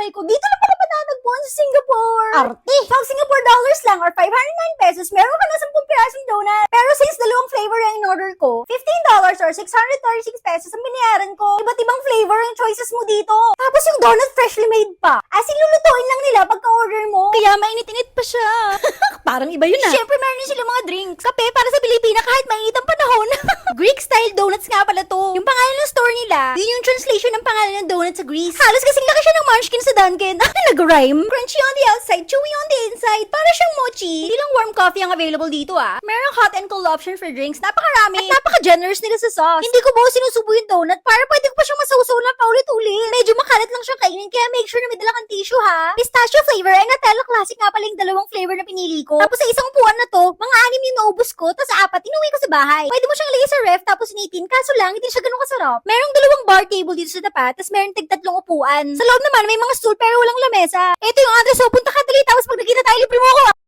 buhay ko. Dito na pala patatagpuan sa Singapore. Arte! Pag Singapore dollars lang or 509 pesos, meron ka na 10 pirasong donut. Pero since dalawang flavor yung in-order ko, $15 or 636 pesos ang binayaran ko. Iba't ibang flavor yung choices mo dito. Tapos yung donut freshly made pa. As in, lulutuin lang nila pagka-order mo. Kaya mainit-init pa siya. Parang iba yun Siyempre, meron din sila mga drinks. Kape para sa Pilipina kahit mainit ang panahon. Greek-style donuts nga pala to. Yung pangalan ng store nila, yun yung translation ng pangalan ng donut sa Greece. Halos kasing laki siya ng munchkin sa Dunkin'. Nag-rhyme. Crunchy on the outside, chewy on the inside. Para siyang mochi. Hindi lang warm coffee ang available dito Merong hot and cold option for drinks. Napakarami. At napaka-generous nila sa sauce. Hindi ko buo sinusubo yung donut para pwede ko pa siyang masawsaw na paulit-ulit. Medyo makalat lang siyang kainin kaya make sure na may dala kang tissue Pistachio flavor and Nutella classic nga pala yung dalawang flavor na pinili ko. Tapos sa isang upuan na to, mga 6 yung naubos ko, tapos 4 inuwi ko sa bahay. Pwede mo siyang ilagay sa ref tapos initin, kaso lang hindi siya ganun kasarap. Merong 2 bar table dito sa tapat, tapos meron tig 3 upuan. Sa loob naman may mga stool pero walang lamesa. Ito yung address punta ka